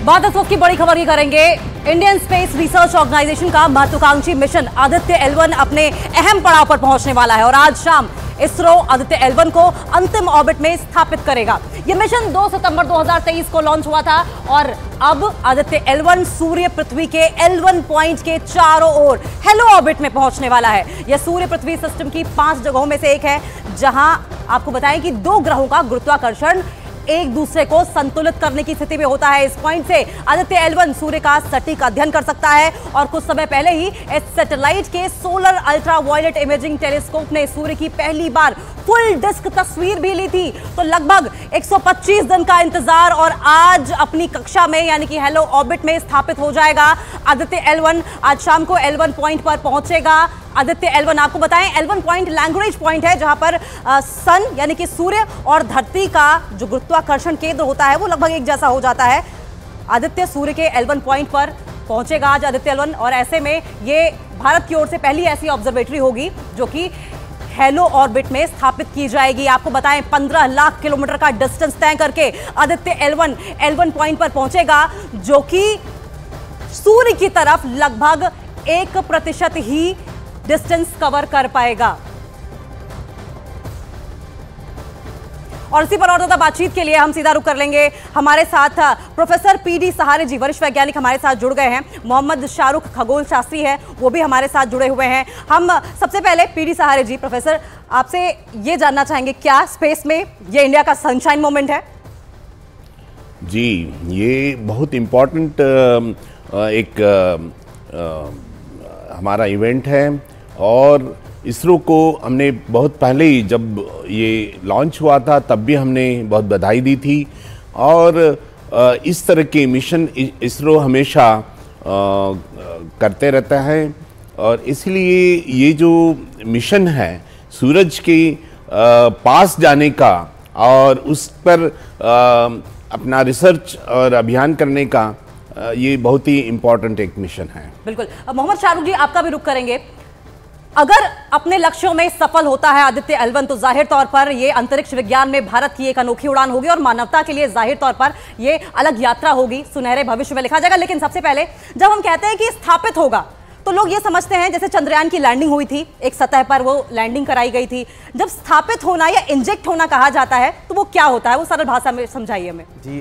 बाद इस वक्त की बड़ी खबर की करेंगे। इंडियन स्पेस रिसर्च ऑर्गेनाइजेशन का महत्वाकांक्षी मिशन आदित्य L1 अपने अहम पड़ाव पर पहुंचने वाला है और आज शाम इसरो आदित्य L1 को अंतिम ऑर्बिट में स्थापित करेगा। यह मिशन 2 सितंबर 2023 को लॉन्च हुआ था और अब आदित्य L1 सूर्य पृथ्वी के L1 पॉइंट के चारों ओर हेलो ऑर्बिट में पहुंचने वाला है। यह सूर्य पृथ्वी सिस्टम की 5 जगहों में से एक है जहां आपको बताएं कि 2 ग्रहों का गुरुत्वाकर्षण एक दूसरे को संतुलित करने की स्थिति में होता है। इस पॉइंट से आदित्य L1 सूर्य का सटीक अध्ययन कर सकता है और कुछ समय पहले ही इस सैटेलाइट के solar ultraviolet imaging telescope ने सूर्य की पहली बार फुल डिस्क तस्वीर भी ली थी। तो लगभग 125 दिन का इंतजार और आज अपनी कक्षा में यानी कि हेलो ऑर्बिट में स्थापित हो जाएगा आदित्य L1। आज शाम को L1 पॉइंट पर पहुंचेगा आदित्य L1। आपको बताएं L1 पॉइंट लैग्रेंज पॉइंट है जहां पर सन यानी कि सूर्य और धरती का जो गुरुत्वाकर्षण केंद्र होता है वो लगभग एक जैसा हो जाता है। आदित्य सूर्य के L1 पॉइंट पर पहुंचेगा आज आदित्य L1 और ऐसे में ये भारत की ओर से पहली ऐसी ऑब्जर्वेटरी होगी जो कि हेलो ऑर्बिट में स्थापित की जाएगी। आपको बताएं 15 लाख किलोमीटर का डिस्टेंस तय करके आदित्य L1 पॉइंट पर पहुंचेगा जो कि सूर्य की तरफ लगभग 1% ही डिस्टेंस कवर कर पाएगा। और इसी पर और ज्यादा बातचीत के लिए हम सीधा रुख कर लेंगे। हमारे साथ प्रोफेसर PD सहारे जी वरिष्ठ वैज्ञानिक हमारे साथ जुड़ गए हैं। मोहम्मद शाहरुख खगोल शास्त्री है वो भी हमारे साथ जुड़े हुए हैं। हम सबसे पहले PD सहारे जी प्रोफेसर आपसे ये जानना चाहेंगे क्या स्पेस में ये इंडिया का सनशाइन मोमेंट है? जी ये बहुत इम्पोर्टेंट एक हमारा इवेंट है और इसरो को हमने बहुत पहले ही जब ये लॉन्च हुआ था तब भी हमने बहुत बधाई दी थी और इस तरह के मिशन इसरो हमेशा करते रहता है और इसलिए ये जो मिशन है सूरज के पास जाने का और उस पर अपना रिसर्च और अभियान करने का ये बहुत ही इम्पोर्टेंट एक मिशन है। बिल्कुल। मोहम्मद शाहरुख जी आपका भी रुख करेंगे। अगर अपने लक्ष्यों में सफल होता है आदित्य L1 तो जाहिर तौर पर यह अंतरिक्ष विज्ञान में भारत की एक अनोखी उड़ान होगी और मानवता के लिए जाहिर तौर पर यह अलग यात्रा होगी, सुनहरे भविष्य में लिखा जाएगा। लेकिन सबसे पहले जब हम कहते हैं कि स्थापित होगा तो लोग ये समझते हैं जैसे चंद्रयान की लैंडिंग हुई थी, एक सतह पर वो लैंडिंग कराई गई थी। जब स्थापित होना या इंजेक्ट होना कहा जाता है तो वो क्या होता है, वो सरल भाषा में समझाइए हमें। जी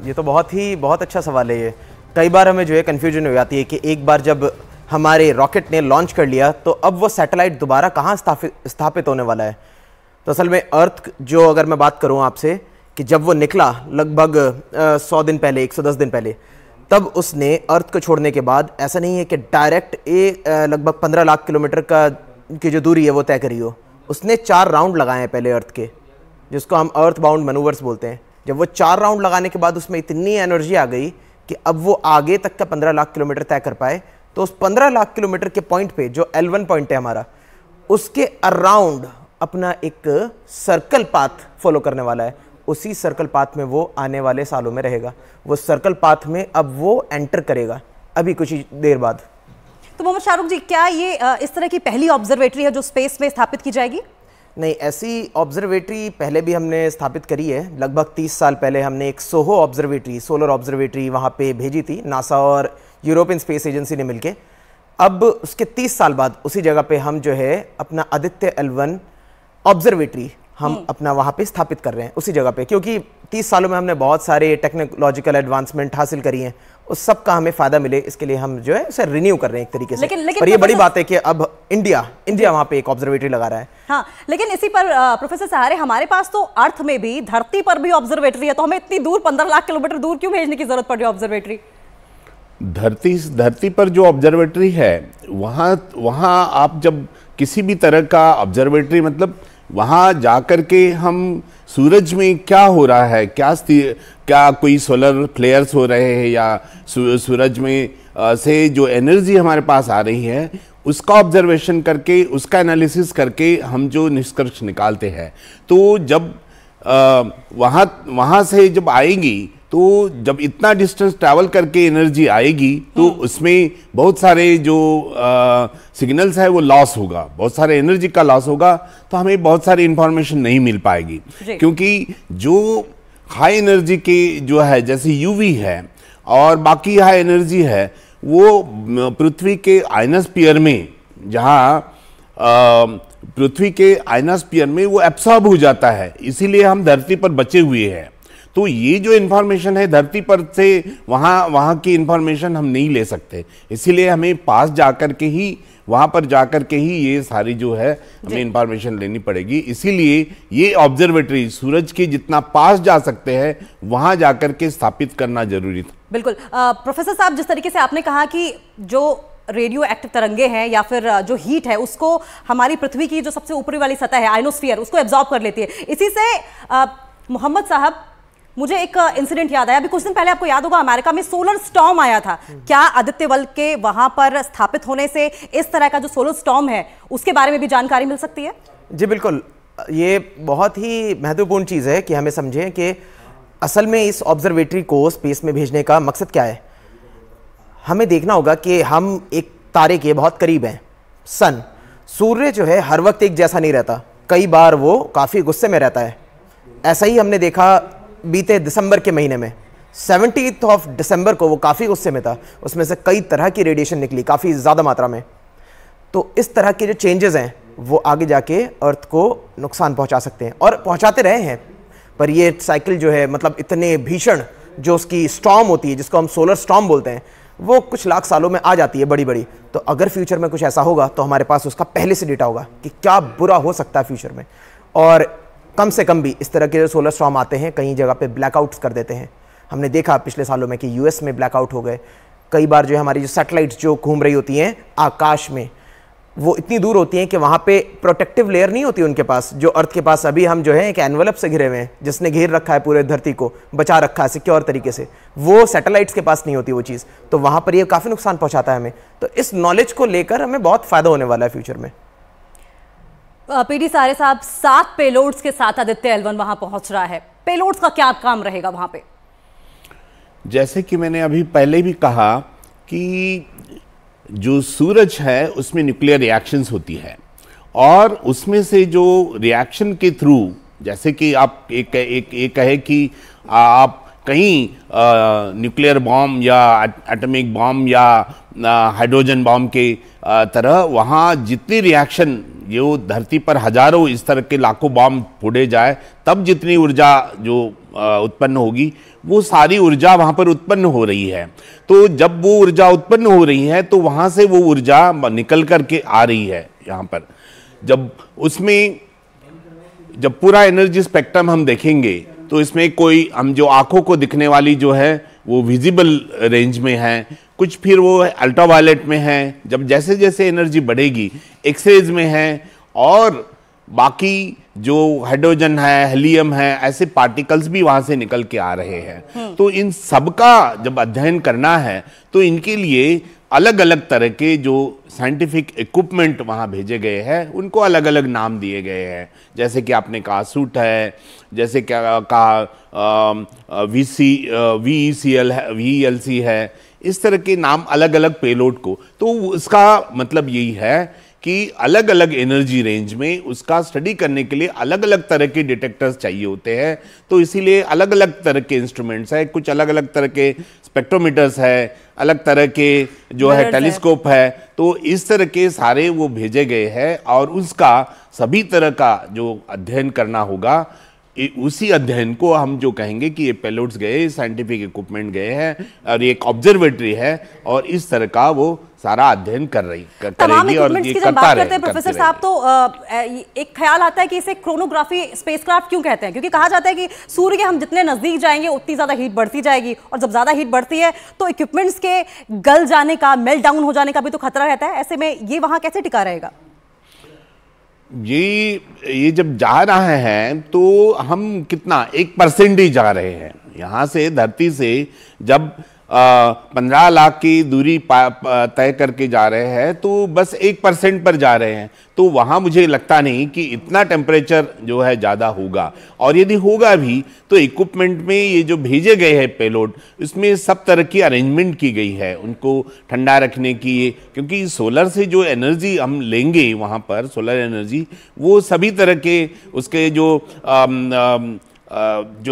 ये तो बहुत अच्छा सवाल है। ये कई बार हमें जो है कन्फ्यूजन हो जाती है कि एक बार जब हमारे रॉकेट ने लॉन्च कर लिया तो अब वो सैटेलाइट दोबारा कहाँ स्थापित होने वाला है। तो असल में अर्थ जो अगर मैं बात करूँ आपसे कि जब वो निकला लगभग 100 दिन पहले 110 दिन पहले तब उसने अर्थ को छोड़ने के बाद ऐसा नहीं है कि डायरेक्ट लगभग 15 लाख किलोमीटर की जो दूरी है वो तय करी हो। उसने 4 राउंड लगाए हैं पहले अर्थ के जिसको हम अर्थ बाउंड मैनूवर्स बोलते हैं। जब वो 4 राउंड लगाने के बाद उसमें इतनी एनर्जी आ गई कि अब वो आगे तक का 15 लाख किलोमीटर तय कर पाए। तो उस 15 लाख किलोमीटर के पॉइंट पे जो L1 पॉइंट है हमारा उसके अराउंड अपना एक सर्कल पाथ फॉलो करने वाला है। उसी सर्कल पाथ में वो आने वाले सालों में रहेगा। वो सर्कल पाथ में अब वो एंटर करेगा अभी कुछ ही देर बाद। तो मोहम्मद शाहरुख जी क्या ये इस तरह की पहली ऑब्जर्वेटरी है जो स्पेस में स्थापित की जाएगी? नहीं, ऐसी ऑब्जर्वेटरी पहले भी हमने स्थापित करी है। लगभग 30 साल पहले हमने एक सोहो ऑब्जर्वेटरी सोलर ऑब्जर्वेटरी वहाँ पे भेजी थी, नासा और यूरोपियन स्पेस एजेंसी ने मिलके। अब उसके 30 साल बाद उसी जगह पे हम जो है अपना आदित्य L1 ऑब्जर्वेटरी हम अपना वहाँ पे स्थापित कर रहे हैं उसी जगह पे, क्योंकि 30 सालों में हमने बहुत सारे टेक्नोलॉजिकल एडवांसमेंट हासिल करी हैं। उस सब का हमें फायदा मिले इसके लिए हम जो है उसे रिन्यू कर रहे हैं एक तरीके से। पर ये बड़ी बात है कि अब इंडिया वहाँ पे एक ऑब्जर्वेटरी लगा रहा है। हाँ, लेकिन इसी पर प्रोफेसर सहारे हमारे पास तो अर्थ में भी धरती पर भी ऑब्जर्वेटरी है, तो हमें इतनी दूर 15 लाख किलोमीटर दूर क्यों भेजने की जरूरत पड़ रही है ऑब्जर्वेटरी? धरती पर जो ऑब्जर्वेटरी है वहाँ आप जब किसी भी तरह का ऑब्जर्वेटरी मतलब वहाँ जाकर के हम सूरज में क्या हो रहा है, क्या कोई सोलर फ्लेयर्स हो रहे हैं या सूरज में से जो एनर्जी हमारे पास आ रही है उसका ऑब्जर्वेशन करके उसका एनालिसिस करके हम जो निष्कर्ष निकालते हैं। तो जब वहाँ से जब आएगी तो जब इतना डिस्टेंस ट्रैवल करके एनर्जी आएगी तो उसमें बहुत सारे जो सिग्नल्स है वो लॉस होगा, बहुत सारे एनर्जी का लॉस होगा, तो हमें बहुत सारी इंफॉर्मेशन नहीं मिल पाएगी। क्योंकि जो हाई एनर्जी के जो है जैसे यूवी है और बाकी यह एनर्जी है वो पृथ्वी के आयनोस्फीयर में, जहाँ पृथ्वी के आयनोस्फीयर में वो एब्सॉर्ब हो जाता है, इसीलिए हम धरती पर बचे हुए हैं। तो ये जो इन्फॉर्मेशन है धरती पर से वहाँ की इन्फॉर्मेशन हम नहीं ले सकते, इसीलिए हमें पास जाकर के ही, वहाँ पर जाकर के ही ये सारी जो है हमें इन्फॉर्मेशन लेनी पड़ेगी। इसीलिए ये ऑब्जर्वेटरी सूरज के जितना पास जा सकते हैं वहाँ जाकर के स्थापित करना जरूरी था। बिल्कुल। प्रोफेसर साहब, जिस तरीके से आपने कहा कि जो रेडियो एक्टिव तरंगे हैं या फिर जो हीट है उसको हमारी पृथ्वी की जो सबसे ऊपरी वाली सतह है आयनोस्फीयर उसको एब्जॉर्ब कर लेती है, इसी से मोहम्मद साहब मुझे एक इंसिडेंट याद आया। अभी कुछ दिन पहले आपको याद होगा अमेरिका में सोलर स्टॉर्म आया था। क्या आदित्य बल के वहां पर स्थापित होने से इस तरह का जो सोलर स्टॉर्म है उसके बारे में भी जानकारी मिल सकती है? जी बिल्कुल, ये बहुत ही महत्वपूर्ण चीज़ है कि हमें समझें कि असल में इस ऑब्जर्वेटरी को स्पेस में भेजने का मकसद क्या है। हमें देखना होगा कि हम एक तारे के बहुत करीब हैं, सन। सूर्य जो है हर वक्त एक जैसा नहीं रहता, कई बार वो काफ़ी गुस्से में रहता है। ऐसा ही हमने देखा बीते दिसंबर के महीने में, 17 ऑफ दिसंबर को वो काफ़ी गुस्से में था, उसमें से कई तरह की रेडिएशन निकली काफ़ी ज़्यादा मात्रा में। तो इस तरह के जो चेंजेस हैं वो आगे जाके अर्थ को नुकसान पहुंचा सकते हैं और पहुंचाते रहे हैं। पर ये साइकिल जो है, मतलब इतने भीषण जो उसकी स्टॉर्म होती है, जिसको हम सोलर स्टॉर्म बोलते हैं, वो कुछ लाख सालों में आ जाती है बड़ी बड़ी। तो अगर फ्यूचर में कुछ ऐसा होगा तो हमारे पास उसका पहले से डेटा होगा कि क्या बुरा हो सकता है फ्यूचर में। और कम से कम भी इस तरह के जो सोलर स्टॉर्म आते हैं कई जगह पे ब्लैकआउट्स कर देते हैं। हमने देखा पिछले सालों में कि यूएस में ब्लैकआउट हो गए। कई बार जो हमारी जो सैटेलाइट्स जो घूम रही होती हैं आकाश में, वो इतनी दूर होती हैं कि वहाँ पे प्रोटेक्टिव लेयर नहीं होती उनके पास, जो अर्थ के पास अभी हम जो है एक एनवेलप से घिरे हुए हैं, जिसने घेर रखा है पूरे धरती को, बचा रखा है सिक्योर तरीके से, वो सैटेलाइट्स के पास नहीं होती वो चीज़। तो वहाँ पर ये काफ़ी नुकसान पहुँचाता है हमें। तो इस नॉलेज को लेकर हमें बहुत फ़ायदा होने वाला है फ्यूचर में। पीडी सारे साहब, 7 पेलोड्स के साथ आदित्य L1 वहां पहुंच रहा है। पेलोड्स का क्या काम रहेगा वहां पे? जैसे कि मैंने अभी पहले भी कहा कि जो सूरज है उसमें न्यूक्लियर रिएक्शंस होती है और उसमें से जो रिएक्शन के थ्रू, जैसे कि आप एक कहे कि आप कहीं न्यूक्लियर बॉम्ब या एटॉमिक बॉम्ब या हाइड्रोजन बॉम्ब के तरह वहाँ जितनी रिएक्शन, जो धरती पर हजारों इस तरह के लाखों बॉम्ब फोड़े जाए तब जितनी ऊर्जा जो उत्पन्न होगी, वो सारी ऊर्जा वहाँ पर उत्पन्न हो रही है। तो जब वो ऊर्जा उत्पन्न हो रही है तो वहाँ से वो ऊर्जा निकल करके आ रही है यहाँ पर। जब उसमें जब पूरा एनर्जी स्पेक्ट्रम हम देखेंगे तो इसमें कोई हम जो आंखों को दिखने वाली जो है वो विजिबल रेंज में है, कुछ फिर वो अल्ट्रावायलेट में है, जब जैसे जैसे एनर्जी बढ़ेगी एक्सरेज में है, और बाकी जो हाइड्रोजन है, हीलियम है, ऐसे पार्टिकल्स भी वहां से निकल के आ रहे हैं। तो इन सब का जब अध्ययन करना है तो इनके लिए अलग अलग तरह के जो साइंटिफिक इक्विपमेंट वहाँ भेजे गए हैं उनको अलग अलग नाम दिए गए हैं। जैसे कि आपने कहा सूट है, जैसे क्या कहा VECL है, VELC है, इस तरह के नाम अलग अलग पेलोड को। तो उसका मतलब यही है कि अलग अलग एनर्जी रेंज में उसका स्टडी करने के लिए अलग अलग तरह के डिटेक्टर्स चाहिए होते हैं। तो इसीलिए अलग अलग तरह के इंस्ट्रूमेंट्स है, कुछ अलग अलग तरह के स्पेक्ट्रोमीटर्स है, अलग तरह के जो है टेलीस्कोप है। तो इस तरह के सारे वो भेजे गए हैं और उसका सभी तरह का जो अध्ययन करना होगा, उसी अध्ययन को हम जो कहेंगे कि ये पेलोड्स गए, साइंटिफिक इक्विपमेंट गए हैं और ये एक ऑब्जर्वेटरी है और इस तरह का वो सारा अध्ययन करेगी और ये करता रहेगा। प्रोफेसर साहब, तो एक ख्याल आता है कि इसे क्रोनोग्राफी स्पेसक्राफ्ट क्यों कहते हैं? क्योंकि कहा जाता है कि सूर्य के हम जितने नजदीक जाएंगे उतनी ज्यादा हीट बढ़ती जाएगी और जब ज्यादा हीट बढ़ती है तो इक्विपमेंट्स के गल जाने का, मेल्ट डाउन हो जाने का भी तो खतरा रहता है। ऐसे में ये वहां कैसे टिका रहेगा? ये जब जा रहे हैं तो हम कितना 1% ही जा रहे हैं यहाँ से, धरती से जब 15 लाख की दूरी तय करके जा रहे हैं तो बस 1% पर जा रहे हैं। तो वहाँ मुझे लगता नहीं कि इतना टेम्परेचर जो है ज़्यादा होगा, और यदि होगा भी तो इक्विपमेंट में ये जो भेजे गए हैं पेलोड, उसमें सब तरह की अरेंजमेंट की गई है उनको ठंडा रखने की, क्योंकि सोलर से जो एनर्जी हम लेंगे वहाँ पर, सोलर एनर्जी, वो सभी तरह के उसके जो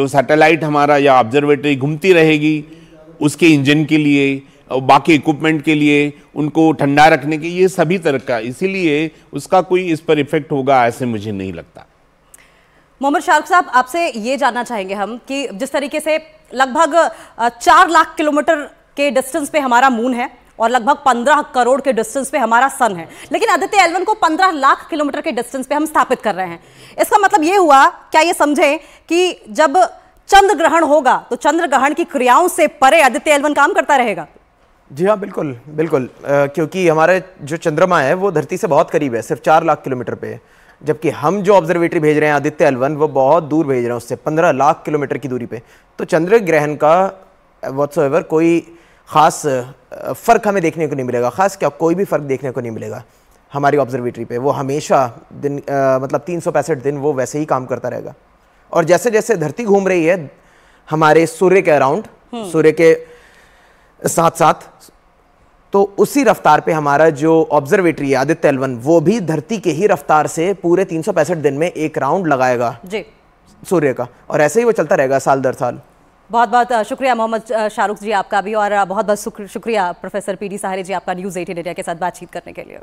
सैटेलाइट हमारा या ऑब्जर्वेटरी घूमती रहेगी, उसके इंजन के लिए, बाकी इक्विपमेंट के लिए, उनको ठंडा रखने के, ये सभी तरह का, इसीलिए उसका कोई इस पर इफेक्ट होगा ऐसे मुझे नहीं लगता। मोहम्मद शाहरुख साहब, आपसे ये जानना चाहेंगे हम कि जिस तरीके से लगभग 4 लाख किलोमीटर के डिस्टेंस पे हमारा मून है और लगभग 15 करोड़ के डिस्टेंस पे हमारा सन है, लेकिन आदित्य L1 को 15 लाख किलोमीटर के डिस्टेंस पे हम स्थापित कर रहे हैं। इसका मतलब ये हुआ, क्या ये समझें कि जब चंद्र ग्रहण होगा तो चंद्र ग्रहण की क्रियाओं से परे आदित्य L1 काम करता रहेगा? जी हाँ, बिल्कुल बिल्कुल, क्योंकि हमारे जो चंद्रमा है वो धरती से बहुत करीब है, सिर्फ 4 लाख किलोमीटर पे, जबकि हम जो ऑब्जर्वेटरी भेज रहे हैं आदित्य L1 वो बहुत दूर भेज रहे हैं, उससे 15 लाख किलोमीटर की दूरी पे। तो चंद्र ग्रहण का व्हाट्सएवर कोई खास फर्क हमें देखने को नहीं मिलेगा, खास क्या कोई भी फर्क देखने को नहीं मिलेगा हमारी ऑब्जर्वेटरी पे। वो हमेशा दिन मतलब 365 दिन वो वैसे ही काम करता रहेगा। और जैसे जैसे धरती घूम रही है हमारे सूर्य के अराउंड, सूर्य के साथ साथ, तो उसी रफ्तार पे हमारा जो ऑब्जर्वेटरी है आदित्य L1 वो भी धरती के ही रफ्तार से पूरे 365 दिन में एक राउंड लगाएगा जी सूर्य का, और ऐसे ही वो चलता रहेगा साल दर साल। बहुत बहुत शुक्रिया मोहम्मद शाहरुख जी आपका भी, और बहुत बहुत शुक्रिया प्रोफेसर PD सहारे जी आपका न्यूज़ 18 इंडिया के साथ बातचीत करने के लिए।